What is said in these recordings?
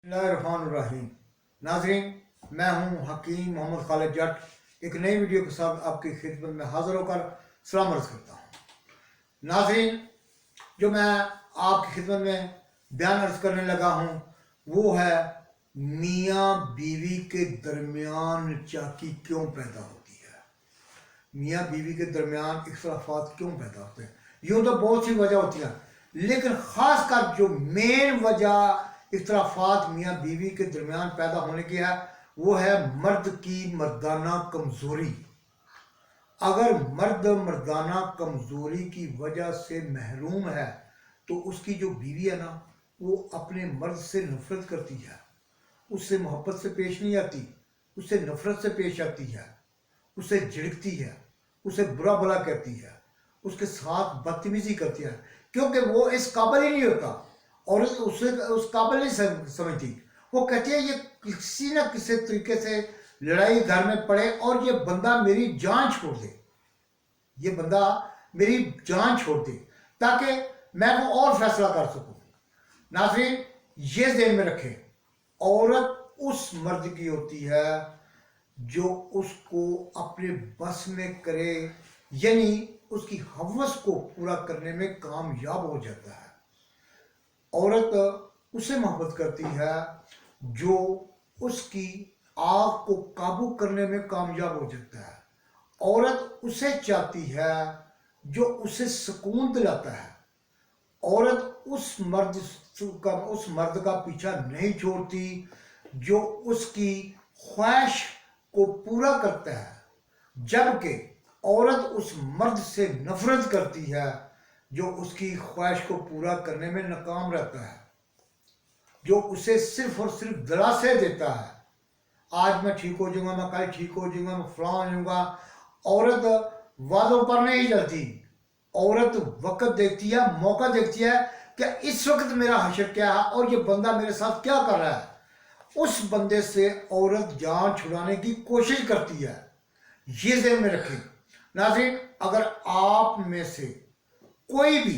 बिस्मिल्लाहिर्रहमानिर्रहीम। नाज़रीन, मैं हूँ हकीम मोहम्मद खालिद जट। एक नई वीडियो के साथ आपकी खिदमत में हाज़िर होकर सलाम अर्ज़ करता हूँ। नाज़रीन, जो मैं आपकी खिदमत में बयान अर्ज़ करने लगा हूँ वो है मियाँ बीवी के दरमियान चाकी क्यों पैदा होती है। मियाँ बीवी के दरमियान इख्तिलाफ़ात क्यों पैदा होते हैं। यूँ तो बहुत सी वजह होती हैं, लेकिन ख़ास कर जो मेन वजह इख्तिलाफ़ात मियाँ बीवी के दरमियान पैदा होने की है वो है मर्द की मर्दाना कमज़ोरी। अगर मर्द मर्दाना कमज़ोरी की वजह से महरूम है तो उसकी जो बीवी है ना वो अपने मर्द से नफ़रत करती है, उससे मोहब्बत से पेश नहीं आती, उससे नफ़रत से पेश आती है, उसे झिड़कती है, उसे बुरा भला कहती है, उसके साथ बदतमीज़ी करती है, क्योंकि वो इस काबिल ही नहीं होता और उसे उस काबिल नहीं समझती। वो कहती है ये किसी न किसी तरीके से लड़ाई घर में पड़े और ये बंदा मेरी जान छोड़ दे, ये बंदा मेरी जान छोड़ दे ताकि मैं वो और फैसला कर सकूं। नाज़रीन, ये ध्यान में रखें, औरत उस मर्द की होती है जो उसको अपने बस में करे, यानी उसकी हवस को पूरा करने में कामयाब हो जाता है। औरत उससे मोहब्बत करती है जो उसकी आग को काबू करने में कामयाब हो जाता है। औरत उसे चाहती है जो उसे सुकून दिलाता है। औरत उस मर्द का पीछा नहीं छोड़ती जो उसकी ख्वाहिश को पूरा करता है, जबकि औरत उस मर्द से नफरत करती है जो उसकी ख्वाहिश को पूरा करने में नाकाम रहता है, जो उसे सिर्फ और सिर्फ दिलासे देता है, आज मैं ठीक हो जाऊंगा, मैं कल ठीक हो जाऊंगा, मैं फलां हो जाऊंगा। औरत वादों पर नहीं चलती, औरत वक्त देखती है, मौका देखती है कि इस वक्त मेरा हशर क्या है और ये बंदा मेरे साथ क्या कर रहा है। उस बंदे से औरत जान छुड़ाने की कोशिश करती है। ये ध्यान में रखें नाज़रीन, अगर आप में से कोई भी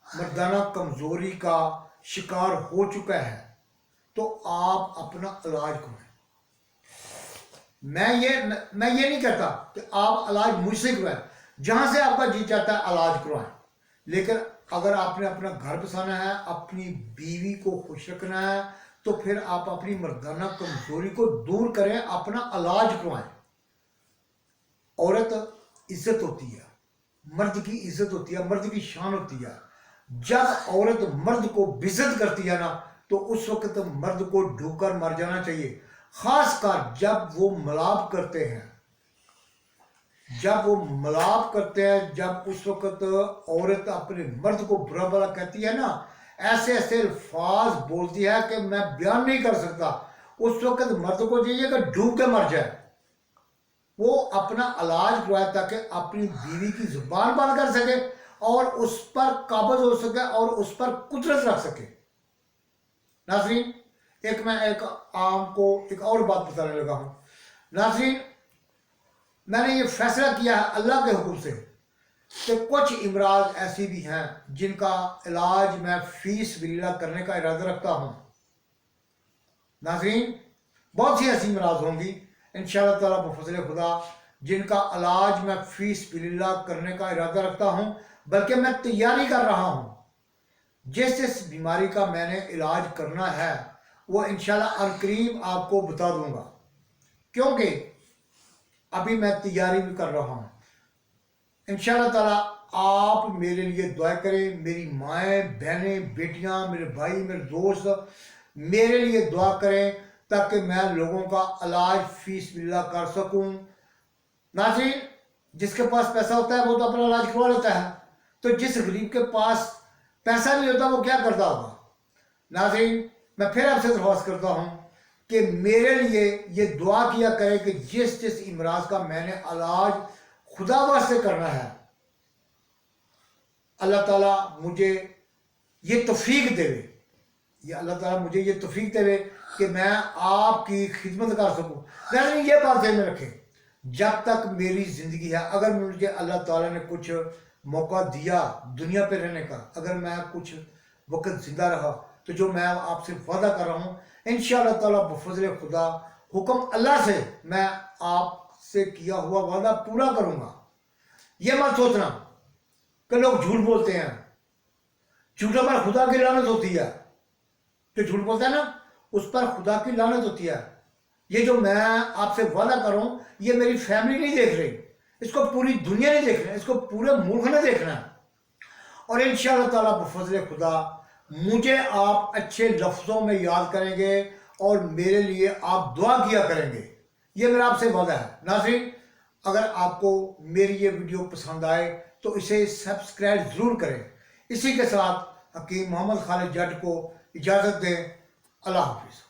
मर्दाना कमज़ोरी का शिकार हो चुका है तो आप अपना इलाज कराएं। मैं ये नहीं कहता कि आप इलाज मुझसे करवाएं, जहां से आपका जी चाहता है इलाज करवाएं, लेकिन अगर आपने अपना घर बसाना है, अपनी बीवी को खुश रखना है, तो फिर आप अपनी मर्दाना कमजोरी को दूर करें, अपना इलाज करवाएं। औरत इज्जत होती है, मर्द की इज्जत होती है, मर्द की शान होती है। जब औरत मर्द को बेइज्जत करती है ना तो उस वक्त मर्द को ढूंढकर मर जाना चाहिए, खासकर जब वो मिलाप करते हैं। जब वो मिलाप करते हैं, जब उस वक्त औरत अपने मर्द को बुरा भला कहती है ना, ऐसे ऐसे अल्फाज बोलती है कि मैं बयान नहीं कर सकता। उस वक्त मर्द को चाहिए कि डूब के मर जाए, वो अपना इलाज करवाए ताकि अपनी बीवी की जुबान बंद कर सके और उस पर काबज हो सके और उस पर कुदरत रख सके। नाज़रीन, मैं आपको एक और बात बताने लगा हूं। नाज़रीन, मैंने ये फैसला किया है अल्लाह के हुक्म से कि कुछ इमराज ऐसी भी हैं जिनका इलाज मैं फीस बिल्ला करने का इरादा रखता हूं। नाज़रीन, बहुत सी ऐसी इमराज होंगी इंशाअल्लाह ताला बफज़ल खुदा जिनका इलाज मैं फीस बिल्ला करने का इरादा रखता हूं, बल्कि मैं तैयारी कर रहा हूं। जिस बीमारी का मैंने इलाज करना है वो इंशाअल्लाह अनकरीब आपको बता दूंगा, क्योंकि अभी मैं तैयारी भी कर रहा हूँ। इंशाअल्लाह ताला आप मेरे लिए दुआ करें, मेरी माएँ बहनें बेटियाँ, मेरे भाई मेरे दोस्त मेरे लिए दुआ करें ताकि मैं लोगों का इलाज फीस बिल्ला कर सकूँ। नाज़रीन, जिसके पास पैसा होता है वो तो अपना इलाज करवा लेता है, तो जिस गरीब के पास पैसा नहीं होता वो क्या करता होगा। नाज़रीन, मैं फिर आपसे दरख्वास्त करता हूँ कि मेरे लिए ये दुआ किया करें कि जिस इमराज का मैंने इलाज खुदा वास्ते करना है, अल्लाह ताला मुझे ये तौफीक देवे, अल्लाह ताला मुझे ये तौफीक देवे कि मैं आपकी खिदमत कर सकूँ। लेकिन ये बात ध्यान में रखें, जब तक मेरी ज़िंदगी है, अगर मुझे अल्लाह ताला ने कुछ मौका दिया दुनिया पे रहने का, अगर मैं कुछ वक्त जिंदा रहा, तो जो मैं आपसे वादा कर रहा हूँ انشاءاللہ تعالیٰ بفضل خدا حکم اللہ سے میں آپ سے کیا ہوا وعدہ پورا کروں گا. یہ مت سوچنا کہ لوگ جھوٹ بولتے ہیں، جھوٹوں پر خدا کی لعنت ہوتی ہے. جو جھوٹ بولتا ہے نا اس پر خدا کی لعنت ہوتی ہے. یہ جو میں آپ سے وعدہ کروں یہ میری فیملی نہیں دیکھ رہی، اس کو پوری دنیا نہیں دیکھ رہی، اس کو پورے ملک نے دیکھنا ہے. اور انشاءاللہ تعالیٰ بفضل خدا مجھے آپ اچھے لفظوں میں یاد کریں گے اور میرے لیے آپ دعا کیا کریں گے. یہ میرا آپ سے وعدہ ہے. ناظرین، اگر آپ کو میری یہ ویڈیو پسند آئے تو اسے سبسکرائب ضرور کریں. اسی کے ساتھ حکیم محمد خالد جٹ کو اجازت دیں. اللہ حافظ.